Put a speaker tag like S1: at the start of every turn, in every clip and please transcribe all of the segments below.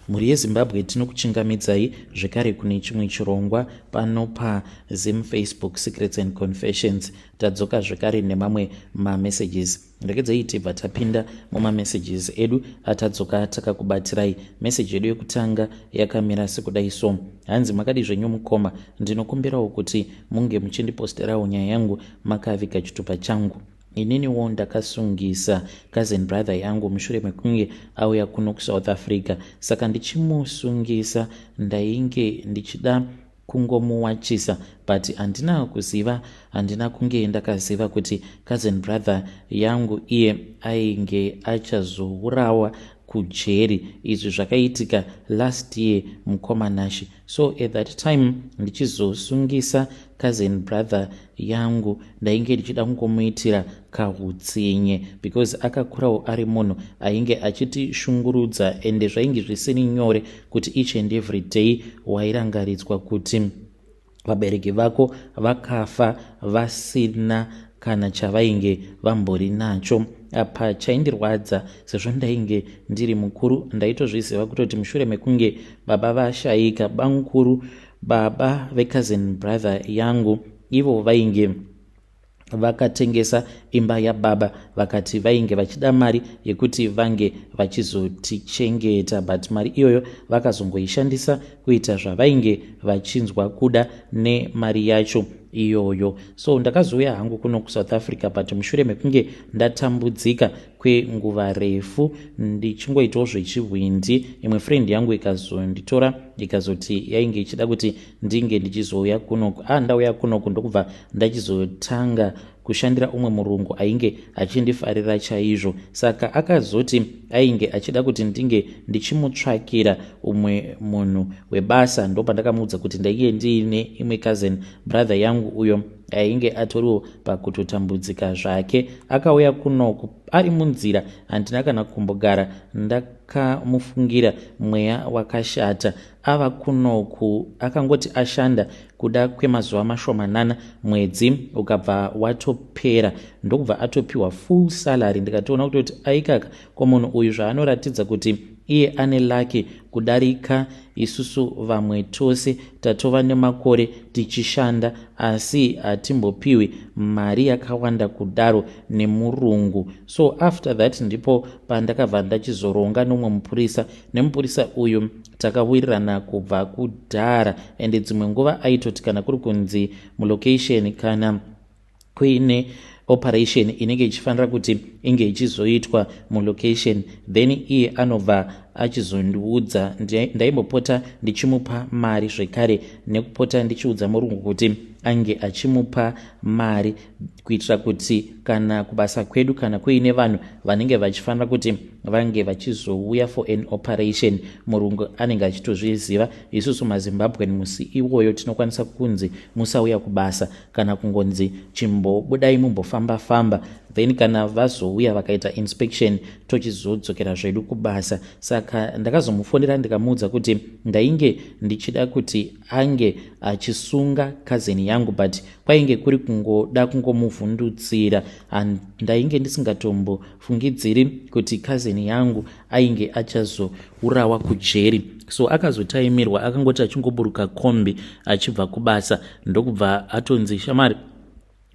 S1: Mhuri yeZimbabwe tinokuchingamidzai zvekare kune chimwe chirongwa pano paZim Facebook Secrets and Confessions. Tadzoka zvekare nemamwe mamessages. Regedzai tibva tapinda mumamessages edu atadzoka takakubatirai. Message edu yekutanga yakamira sekudai so: hanzi makadi zvenyu mukoma, ndinokumbirawo kuti munge muchindiposterawo nyaya yangu makaviga chitupa changu. Ininiwo ndakasungisa cousin brother yangu mushure mekunge auya kuno kuSouth Africa, saka ndichimusungisa ndainge ndichida kungomuwachisa, but handina kunge ndakaziva kuti cousin brother yangu iye ainge achazourawa kujeri. Izvi zvakaitika last year mukomanashi. So at that time ndichizosungisa cousin brother yangu ndainge ndichida kungomuitira kahutsinye, because akakurawo ari munhu ainge achitishungurudza, ende zvainge zvisiri nyore kuti each and every day wairangaridzwa kuti vabereki vako vakafa vasina kana chavainge vambori nacho. Apa chaindirwadza, sezvo ndainge ndiri mukuru, ndaitozviziva kutoti mushure mekunge baba vashayika, bamukuru baba vecousin brother yangu ivo vainge vakatengesa imba yababa, vakati vainge vachida mari yekuti vange vachizotichengeta, but mari iyoyo vakazongoishandisa kuita zvavainge vachinzwa kuda nemari yacho iyoyo. So ndakazouya hangu kuno kuSouth Africa, but mushure mekunge ndatambudzika kwenguva refu ndichingoitawo zvechihwindi, imwe friend yangu ikazonditora ikazoti yainge ichida kuti ndinge ndichizouya kunoku. Ndauya kunoku ndokubva ndachizotanga kushandira umwe murungu ainge achindifarira chaizvo, saka akazoti ainge achida kuti ndinge ndichimutsvakira umwe munhu webasa. Ndopandakamuudza kuti ndainge ndiine imwe cousin brother yangu uyo ainge atoriwo pakutotambudzika zvake. Akauya kunoku ari munzira, handina kana kumbogara ndakamufungira mweya wakashata. Ava kunoku akangoti ashanda kuda kwemazuva mashomanana, mwedzi ukabva watopera, ndokubva atopiwa full salary. Ndikatoona kutoti aikaka komunhu uyu zvaanoratidza kuti iye ane laki kudarika isusu vamwe tose tatova nemakore tichishanda, asi hatimbopiwi mari yakawanda kudaro nemurungu. So after that ndipo pandakabva ndachizoronga nomwe mupurisa, nemupurisa uyu takawirirana kubva kudhara, ende dzimwe nguva aitoti kana kuri kunzi mulocation kana kuine operation inenge ichifanira kuti inge ichizoitwa mulocation, then iye anobva achizondiudza. Ndaimbopota ndichimupa mari zvekare, nekupota ndichiudza murungu kuti ange achimupa mari kuitira kuti kana kubasa kwedu kana kuine vanhu vanenge vachifanira kuti vange vachizouya for an operation, murungu anenge achitozviziva. Isusu maZimbabwe musi iwoyo tinokwanisa kunzi musauya kubasa, kana kungonzi chimbobudai mumbofamba famba, then kana vazouya vakaita inspection tochizodzokera zvedu kubasa. Saka ndakazomufonera ndikamuudza kuti ndainge ndichida kuti ange achisunga cousin yangu, but kwainge kuri kungoda kungomuvhundutsira. Ndainge ndisingatombofungidziri kuti cousin yangu ainge achazourawa kujeri. So akazotaimirwa, akangoti achingoburuka kombi achibva kubasa, ndokubva atonzi shamari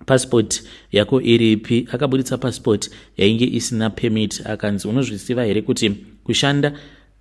S1: passport yako iripi? Akaburitsa passport yainge isina permit. Akanzi unozvisiva here kuti kushanda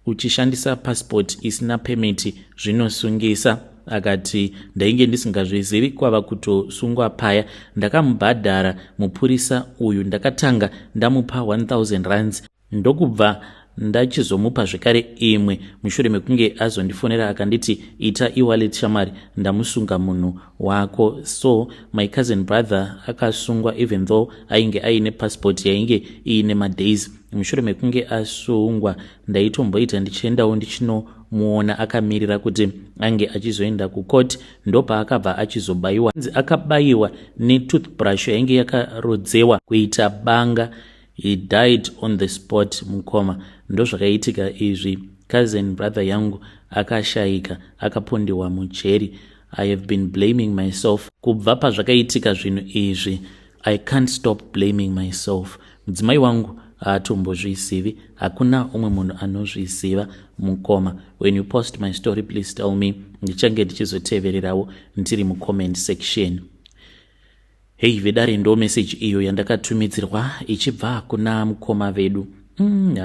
S1: uchishandisa passport isina permit zvinosungisa? Akati ndainge ndisingazvizivi, kwava kutosungwa paya. Ndakamubhadhara mupurisa uyu, ndakatanga ndamupa 1000 rands, ndokubva ndachizomupa zvekare imwe mushure mekunge azondifonera akanditi ita e-wallet shamari, ndamusunga munhu wako. So my cousin brother akasungwa even though ainge aine passport yainge iine madays. Mushure mekunge asungwa ndaitomboita ndichiendawo ndichinomuona akamirira kuti ange achizoenda kucourt. Ndopa akabva achizobayiwa, akabayiwa netoothbrush yainge yakarodzewa kuita banga. He died on the spot mukoma. Ndo zvakaitika izvi. Cousin brother yangu akashayika, akapondewa mujeri. I have been blaming myself. Kubva pazvakaitika zvinhu izvi, I can't stop blaming myself. Mudzimai wangu atombozvizivi, hakuna umwe munhu anozviziva mukoma. When you post my story, please tell me. Ndichange ndichizotevererawo ndiri mucomment section. Hei vedare, ndo message iyo yandakatumidzirwa ichibva kuna mukoma vedu.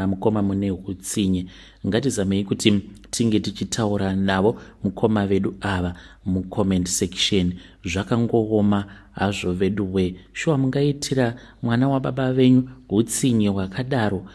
S1: Mukoma mune hutsinye. Ngatizamei kuti tinge tichitaura navo mukoma vedu ava mucomment section. Zvakangooma hazvo vedu we. Shuwa mungaitira mwana wababa venyu hutsinye hwakadaro?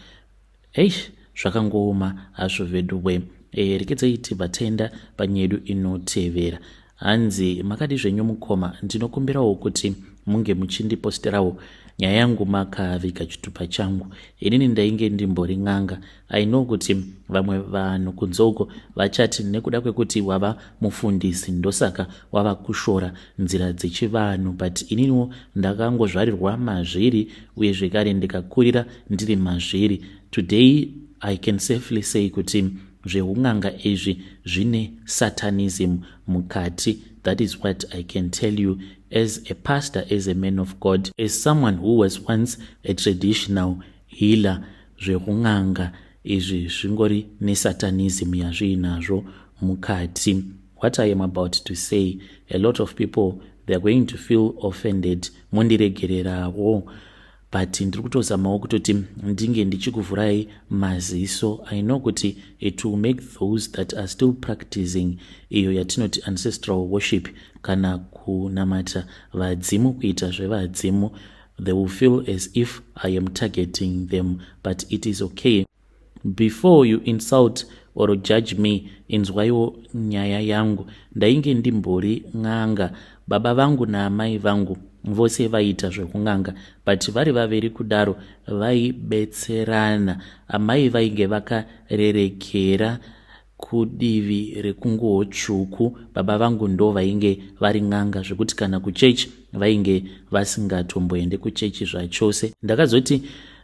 S1: Zvakangooma hazvo vedu we. Rekedzai tibva taenda panyedu inotevera. Hanzi makadi zvenyu mukoma, ndinokumbirawo kuti munge muchindiposterawo nyaya yangu makaviga chitupa changu. Inini ndainge ndimbori n'anga. I know kuti vamwe vanhu kunzoko vachati nekuda kwekuti wava mufundisi ndosaka wava kushora nzira dzechivanhu, but ininiwo ndakangozvarirwa mazviri uye zvekare ndikakurira ndiri mazviri. Today I can safely say kuti zveun'anga izvi zvine satanism mukati. That is what I can tell you as a pastor, as a man of God, as someone who was once a traditional healer. Zveun'anga izvi zvingori nesatanism yazvinazvo mukati. What I am about to say, a lot of people, they are going to feel offended. Mundiregererawo. But ndiri kutozamawo kutoti ndinge ndichikuvhurai maziso. I know kuti it will make those that are still practicing iyo yatinoti ancestral worship kana kunamata vadzimu, kuita zvevadzimu, they will feel as if I am targeting them, but it is okay. Before you insult or judge me, inzwaiwo nyaya yangu. Ndainge ndimbori n'anga. Baba vangu naamai vangu vose vaita zvekun'anga, but vari vaviri kudaro vaibetserana. Amai vainge vakarerekera kudivi rekunguo tsvuku. Baba vangu ndo vainge vari n'anga zvekuti kana kuchechi vainge vasingatomboende kuchechi zvachose. Ndakazoti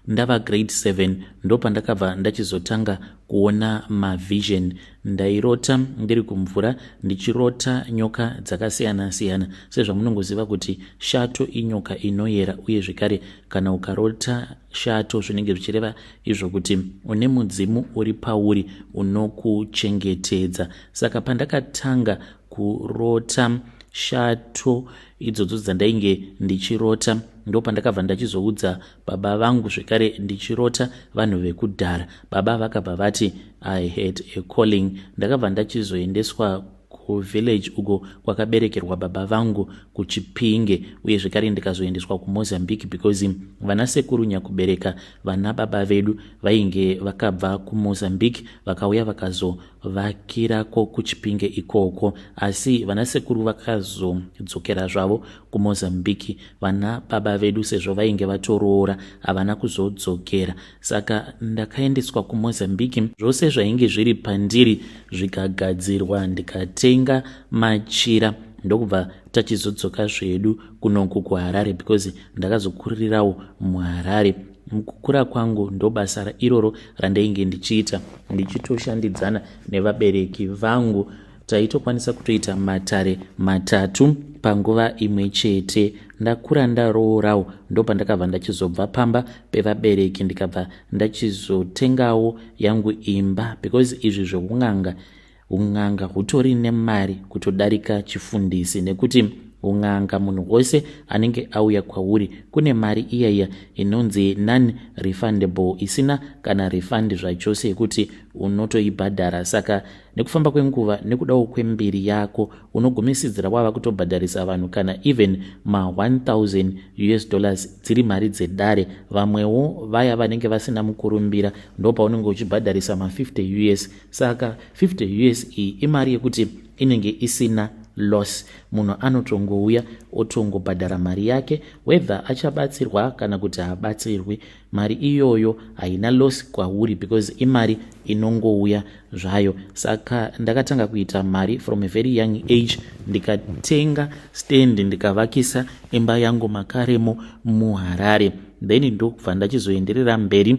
S1: ndava grade 7 ndo pandakabva ndachizotanga kuona mavision. Ndairota ndiri kumvura ndichirota nyoka dzakasiyana siyana. Sezvamunongoziva kuti shato inyoka inoyera, uye zvekare kana ukarota shato zvinenge zvichireva izvo kuti une mudzimu uri pauri unokuchengetedza. Saka pandakatanga kurota shato idzodzo dzandainge ndichirota, ndo pandakabva ndachizoudza baba vangu zvekare ndichirota vanhu vekudhara. Baba vakabva vati I had a calling. Ndakabva ndachizoendeswa kuvillage uko kwakaberekerwa baba vangu kuChipinge, uye zvekare ndikazoendeswa kuMozambique because vana sekuru nyakubereka vana baba vedu vainge vakabva kuMozambique vakauya vakazovakirako kuChipinge ikoko, asi vana sekuru vakazodzokera zvavo kuMozambique. Vana baba vedu sezvo vainge vatoroora havana kuzodzokera, saka ndakaendeswa kuMozambique. Zvose zvainge zviri pandiri zvikagadzirwa, ndikatenga machira ndokubva tachizodzoka zvedu kunoku kuHarare because ndakazokuririrawo muHarare. Mukukura kwangu ndo basa iroro randainge ndichiita, ndichitoshandidzana nevabereki vangu. Taitokwanisa kutoita matare matatu panguva imwe chete. Ndakura ndaroorawo ndo pandakabva ndachizobva pamba pevabereki ndikabva ndachizotengawo yangu imba because izvi zveun'anga hutori nemari kutodarika chifundisi, nekuti un'anga munhu wose anenge auya kwauri kune mari iyaya inonzi non-refundable, isina kana refund zvachose yekuti unotoibhadhara. Saka nekufamba kwenguva nekudawo kwembiri yako unogumisidzira wava kutobhadharisa vanhu kana even $1,000 dziri mari dzedare. Vamwewo vaya vanenge vasina mukurumbira ndo paunenge uchibhadharisa $50. Saka $50 iyi imari yekuti inenge isina loss. Munhu anotongouya otongobhadhara mari yake, whether achabatsirwa kana kuti haabatsirwi. Mari iyoyo haina loss kwauri because imari inongouya zvayo. Saka ndakatanga kuita mari from a very young age. Ndikatenga stand ndikavakisa imba yangu makaremo muHarare. Then ndokubva ndachizoenderera mberi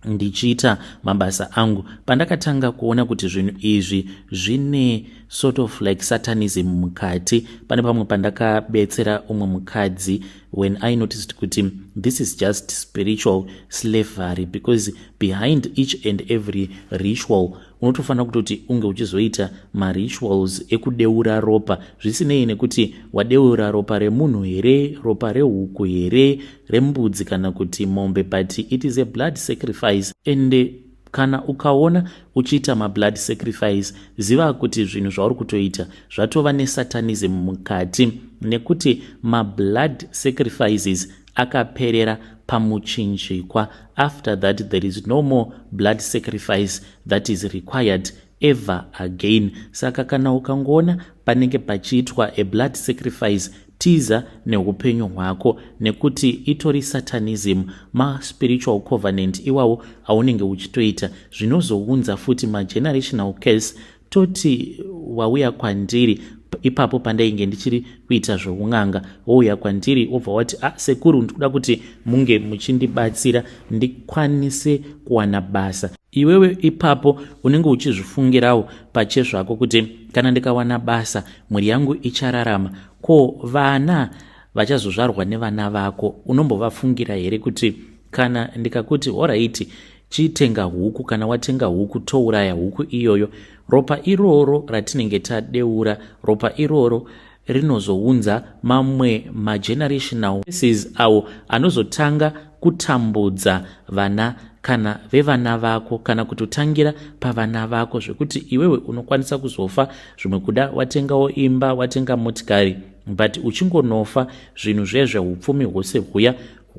S1: ndichiita mabasa angu. Pandakatanga kuona kuti zvinhu izvi zvine sort of like satanism mukati, pane pamwe pandakabetsera umwe mukadzi when I noticed kuti this is just spiritual slavery, because behind each and every ritual unotofanira kutoti unge uchizoita marituals ekudeura ropa, zvisinei nekuti wadeura ropa remunhu here, ropa rehuku here, rembudzi kana kuti mombe, but it is a blood sacrifice. And kana ukaona uchiita mablood sacrifice, ziva kuti zvinhu zvauri kutoita zvatova nesatanism mukati, nekuti mablood sacrifices akaperera pamuchinjikwa. After that there is no more blood sacrifice that is required ever again. Saka kana ukangoona panenge pachiitwa a blood sacrifice, tiza neupenyu hwako, nekuti itori satanism, ma-spiritual covenant iwawo aunenge uchitoita zvinozounza futi ma-generational curse. Toti wauya kwandiri ipapo pandainge ndichiri kuita zvoun'anga, wouya kwandiri wobva wati sekuru ndikuda kuti munge muchindibatsira ndikwanise kuwana basa. Iwewe ipapo unenge uchizvifungirawo pachezvako kuti kana ndikawana basa mwiri yangu ichararama. Ko vana vachazozvarwa nevana vako unombovafungira here kuti kana ndikakuti alright chitenga huku, kana watenga huku touraya huku iyoyo, ropa iroro ratinenge tadeura, ropa iroro rinozounza mamwe magenerational curses awo anozotanga kutambudza vana kana vevana vako, kana kutotangira pavana vako, zvekuti iwewe unokwanisa kuzofa, zvimwe kuda watengawo imba, watenga motikari, but uchingonofa zvinhu zvezveupfumi hwose huya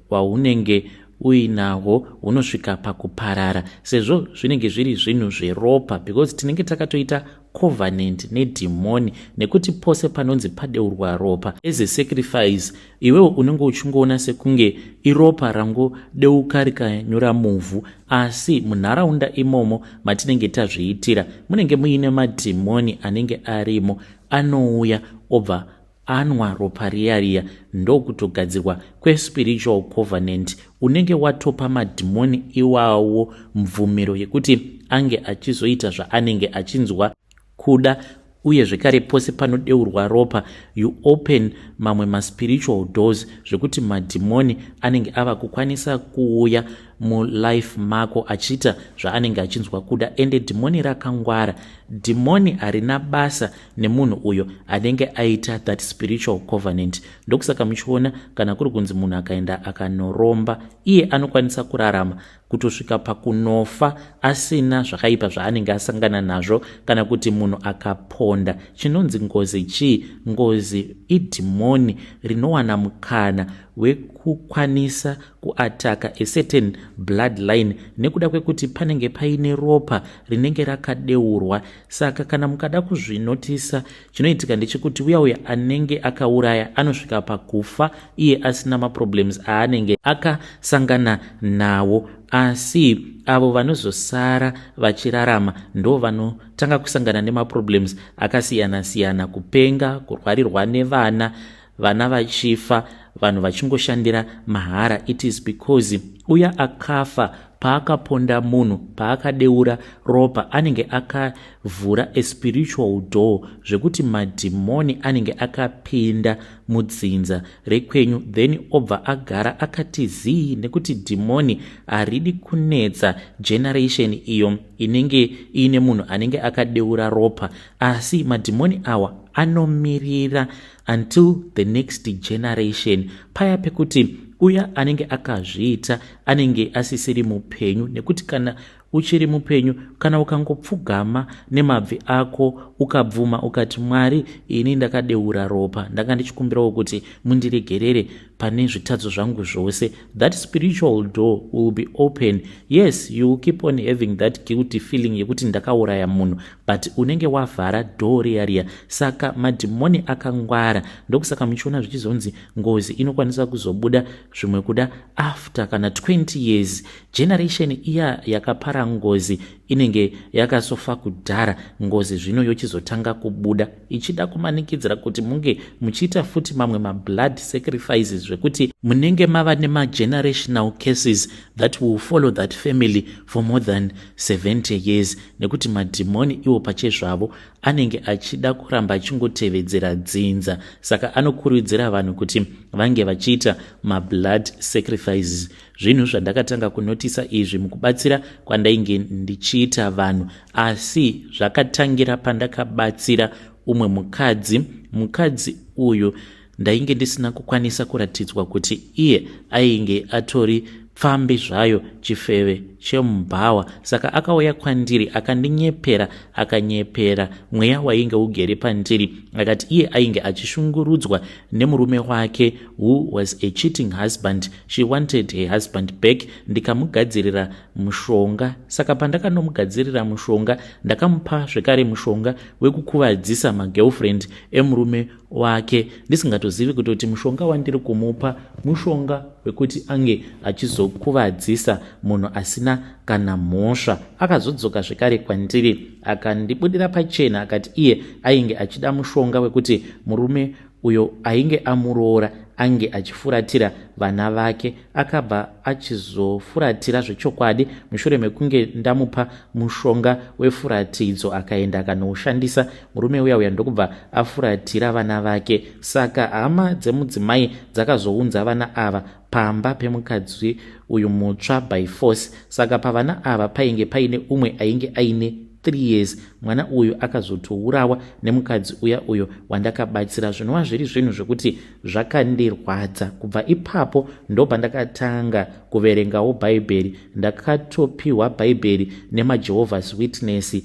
S1: hwaunenge uinahwo unosvika pakuparara, sezvo zvinenge zviri zvinhu zveropa, because tinenge takatoita covenant nedhimoni, nekuti pose panonzi padeurwa ropa as a sacrifice, iwewe unenge uchingoona sekunge iropa rangodeuka rikanyura muvhu, asi munharaunda imomo matinenge tazviitira munenge muine madhimoni anenge arimo, anouya obva anwa ropa riya ndokutogadzirwa kwespiritual covenant. Unenge watopa madhimoni iwawo mvumiro yekuti ange achizoita zvaanenge achinzwa kuda, uye zvekare pose panodeurwa ropa you open mamwe maspiritual doors zvekuti madhimoni anenge ava kukwanisa kuuya mulife mako achiita zvaanenge achinzwa kuda. Ende dhimoni rakangwara, dhimoni harina basa nemunhu uyo anenge aita that spiritual covenant. Ndokusaka muchiona kana kuri kunzi munhu akaenda akanoromba, iye anokwanisa kurarama kutosvika pakunofa asina zvakaipa zvaanenge asangana nazvo, kana kuti munhu akaponda. Chinonzi ngozi chii? Ngozi idhimoni rinowana mukana wekukwanisa kuataka a certain bloodline, nekuda kwekuti panenge paine ropa rinenge rakadeurwa. Saka kana mukada kuzvinotisa, chinoitika ndechekuti uya anenge akauraya anosvika pakufa iye asina maproblems aanenge akasangana nawo, asi avo vanozosara vachirarama ndo vanotanga kusangana nemaproblems akasiyana-siyana, kupenga, kurwarirwa nevana, vana vachifa, vanhu vachingoshandira mahara. It is because uya akafa paakaponda munhu, paakadeura ropa, anenge akavhura a spiritual door zvekuti madhimoni anenge akapinda mudzinza rekwenyu, then obva agara akati zii, nekuti dhimoni haridi kunetsa generation iyo inenge ine munhu anenge akadeura ropa, asi madhimoni awa anomirira until the next generation, paya pekuti uya anenge akazviita anenge asisiri mupenyu. Nekuti kana uchiri mupenyu, kana ukangopfugama nemabvi ako ukabvuma ukati Mwari, ini ndakadeura ropa, ndanga ndichikumbirawo kuti mundiregerere pane zvitadzo zvangu zvose, that spiritual door will be open. Yes, you will keep on having that guilty feeling yekuti ndakauraya munhu, but unenge wavhara door riya. Saka madhimoni akangwara, ndokusaka muchiona zvichizonzi ngozi inokwanisa kuzobuda zvimwe kuda after kana 20 years. Generation iya yakapara ngozi inenge yakasofa kudhara. Ngozi zvino yochizotanga kubuda ichida kumanikidzira kuti munge muchiita futi mamwe mablood sacrifices zvekuti munenge mava nemagenerational cases that will follow that family for more than 70 years, nekuti madhimoni iwo pachezvavo anenge achida kuramba achingotevedzera dzinza. Saka anokurudzira vanhu kuti vange vachiita mablood sacrifices. Zvinhu zvandakatanga kunotisa izvi mukubatsira kwandainge ndichiita vanhu, asi zvakatangira pandakabatsira umwe mukadzi uyu ndainge ndisina kukwanisa kuratidzwa kuti iye ainge atori pfambi zvayo chifeve chemubhawa. Saka akauya kwandiri akanyepera mweya wainge ugere pandiri, akati iye ainge achishungurudzwa nemurume wake who was a cheating husband. She wanted her husband back. Ndikamugadzirira mushonga. Saka pandakanomugadzirira mushonga ndakamupa zvekare mushonga wekukuvadzisa magirlfriend emurume wake, ndisingatozivi kuti mushonga wandiri kumupa mushonga wekuti ange achizokuvadzisa munhu asina kana mhosva. Akazodzoka zvekare kwandiri akandibudira pachena akati iye ainge achida mushonga wekuti murume uyo ainge amuroora ange achifuratira vana vake. Akabva achizofuratira zvechokwadi. Mushure mekunge ndamupa mushonga wefuratidzo akaenda akanoushandisa, murume uya ndokubva afuratira vana vake. Saka hama dzemudzimai dzakazounza vana ava pamba pemukadzi uyu mutsva by force. Saka pavana ava painge paine umwe ainge aine 3 years. Mwana uyu akazotourawa nemukadzi uyo wandakabatsira. Zvinova zviri zvinhu zvekuti zvakandirwadza. Kubva ipapo ndo pandakatanga kuverengawo bhaibheri. Ndakatopiwa bhaibheri nemaJehovah's Witness.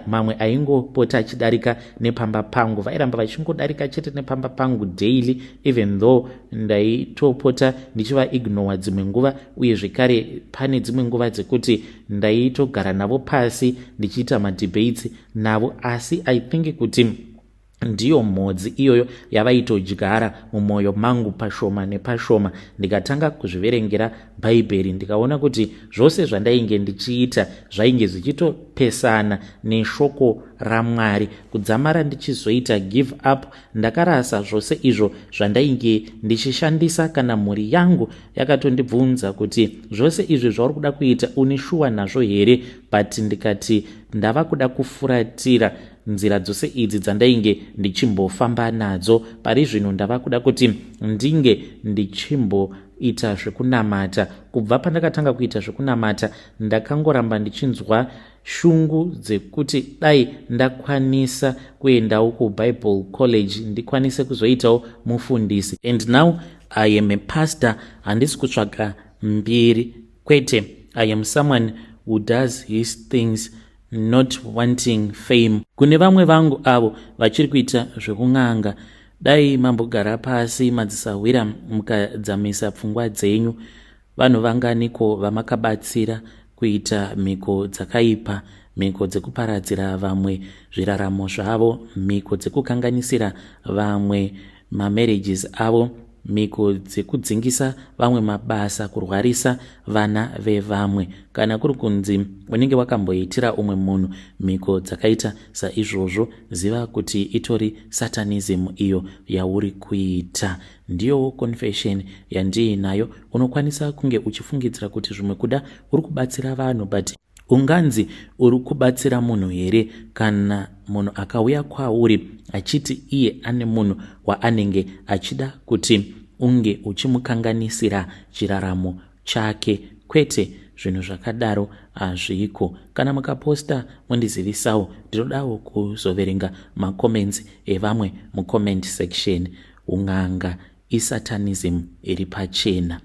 S1: Mamwe aingopota achidarika nepamba pangu, vairamba vachingodarika chete nepamba pangu daily, even though ndaitopota ndichiva ignore dzimwe nguva, uye zvekare pane dzimwe nguva dzekuti ndaitogara navo pasi ndichiita madebates navo. Asi I think kuti ndiyo mhodzi iyoyo yavaitodyara mumwoyo mangu pashoma nepashoma. Ndikatanga kuzviverengera bhaibheri ndikaona kuti zvose zvandainge ndichiita zvainge zvichitopesana neshoko raMwari. Kudzamara ndichizoita give up, ndakarasa zvose izvo zvandainge ndichishandisa. Kana mhuri yangu yakatondibvunza kuti zvose izvi zvauri kuda kuita une shuwa nazvo here, but ndikati ndava kuda kufuratira nzira dzose idzi dzandainge ndichimbofamba nadzo. Pari zvino ndava kuda kuti ndinge ndichimboita zvekunamata. Kubva pandakatanga kuita zvekunamata ndakangoramba ndichinzwa shungu dzekuti dai ndakwanisa kuendawo kuBible College ndikwanise kuzoitawo mufundisi. And now I am a pastor. Handisi kutsvaga mbiri, kwete. I am someone who does his things not wanting fame. Kune vamwe vangu avo vachiri kuita zvekung'anga, dai mambogara pasi madzisawira mukadzamisa pfungwa dzenyu. Vanhu vanganiko vamakabatsira kuita mhiko dzakaipa, mhiko dzekuparadzira vamwe zviraramo zvavo, mhiko dzekukanganisira vamwe mamarriages avo, mhiko dzekudzingisa vamwe mabasa, kurwarisa vana vevamwe. Kana kuri kunzi unenge wakamboitira umwe munhu mhiko dzakaita saizvozvo, ziva kuti itori satanism iyo yauri kuita. Ndiyo confession yandiinayo. Unokwanisa kunge uchifungidzira kuti zvimwe kuda uri kubatsira vanhu, but unganzi uri kubatsira munhu here kana munhu akauya kwauri achiti iye ane munhu waanenge achida kuti unge uchimukanganisira chiraramo chake? Kwete, zvinhu zvakadaro hazviko. Kana mukaposta mundizivisawo, ndinodawo kuzoverenga macomments evamwe mucomment section. Ung'anga isatanism iri pachena.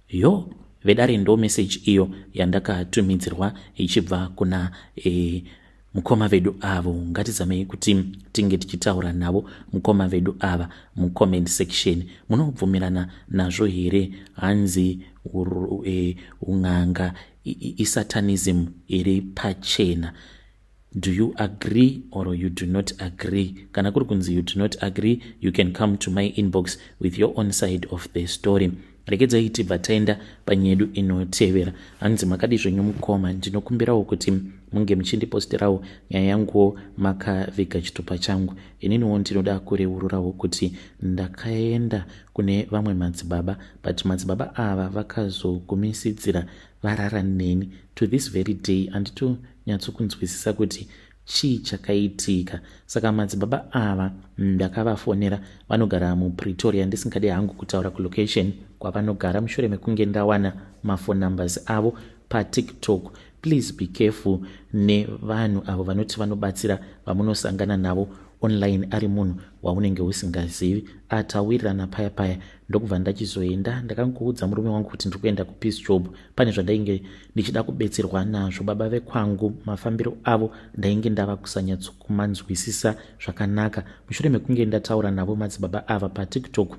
S1: Yo, vedare ndo message iyo yandakatumidzirwa ichibva kuna mukoma vedu avo. Ngatizamei kuti tinge tichitaura navo mukoma vedu ava mucomment section. Munobvumirana nazvo here? Hanzi ung'anga isatanism iri pachena. Do you agree or you do not agree? Kana kuri kunzi you do not agree, you can come to my inbox with your own side of the story. Regedzai tibva taenda panyedu inotevera. Hanzi makadi zvenyu mukoma, ndinokumbirawo kuti munge muchindiposterawo nyaya yanguwo makaviga chitupa changu. Ininiwo ndinoda kureururawo kuti ndakaenda kune vamwe madzibaba, but madzibaba ava vakazogumisidzira varara neni. To this very day handitonyatsokunzwisisa kuti chii chakaitika. Saka madzibaba ava ndakavafonera, vanogara muPretoria, ndisingade hangu kutaura kulocation kwavanogara, mushure mekunge ndawana mafone numbers avo paTikTok. Please be careful nevanhu avo vanoti vanobatsira vamunosangana navo online ari munhu waunenge usingazivi. Atawirirana paya paya ndokubva ndachizoenda ndakangoudza murume wangu kuti ndiri kuenda kuPeace Job. Pane zvandainge ndichida kubetserwa nazvo. Baba vekwangu mafambiro avo ndainge ndava kusanyatsokumanzwisisa zvakanaka. Mushure mekunge ndataura navo madzibaba ava paTikTok,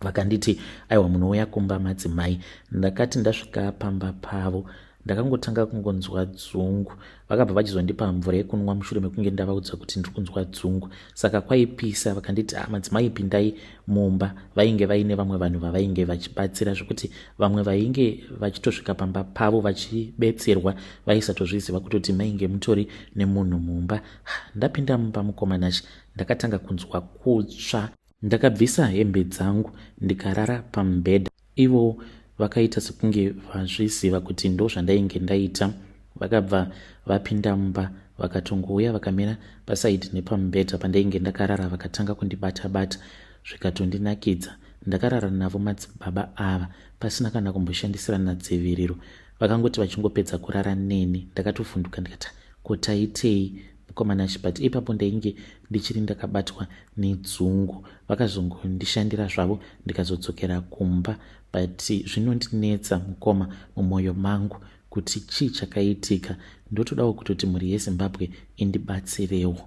S1: vakanditi aiwa munouya kumba madzimai. Ndakati ndasvika pamba pavo ndakangotanga kungonzwa dzungu. Vakabva vachizondipa mvura yekunwa mushure mekunge ndavaudza kuti ndiri kunzwa dzungu. Saka kwaipisa, vakanditi madzimai pindai mumba. Vainge vaine vamwe vanhu vavainge vachibatsira, zvokuti vamwe vainge vachitosvika pamba pavo vachibetserwa vaisatozviziva kutoti mainge mutori nemunhu mumba. Ndapinda mumba mukomanachi, ndakatanga kunzwa kutsva. Ndakabvisa hembe dzangu ndikarara pamubhedha. Ivo vakaita sekunge vazviziva kuti ndo zvandainge ndaita. Vakabva vapinda mumba vakatongouya vakamira pasaidi nepamubhedha pandainge ndakarara, vakatanga kundibata-bata zvikatondinakidza. Ndakarara navo madzibaba ava pasina kana kumboshandisirana dziviriro. Vakangoti vachingopedza kurara neni ndakatovhunduka ndikati kotaitei mukomanachi, but ipapo ndainge ndichiri ndakabatwa nedzungu. Vakazongondishandira zvavo ndikazodzokera kumba, but zvinondinetsa mukoma mumwoyo mangu kuti chii chakaitika. Ndotodawo kutoti mhuri yeZimbabwe indibatsirewo.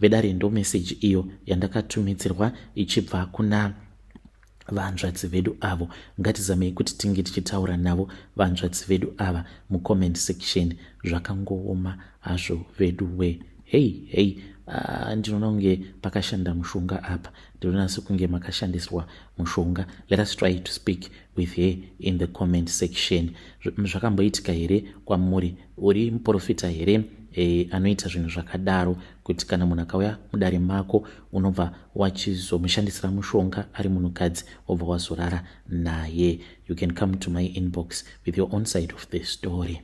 S1: Vedare ndo meseji iyo yandakatumidzirwa ichibva kuna vanzvadzi vedu avo. Ngatizamei kuti tinge tichitaura navo vanzvadzi vedu ava mucomment section. Zvakangooma hazvo vedu we. Hei, ndinoona kunge pakashanda mushonga apa. Ndinoona sekunge makashandiswa mushonga. Let us try to speak with her in the comment section. Zvakamboitika here kwamuri? Uri muprofita here anoita zvinhu zvakadaro, kuti kana munhu akauya mudare mako unobva wachizomushandisira mushonga ari munhukadzi wobva wazorara naye? You can come to my inbox with your own side of the story.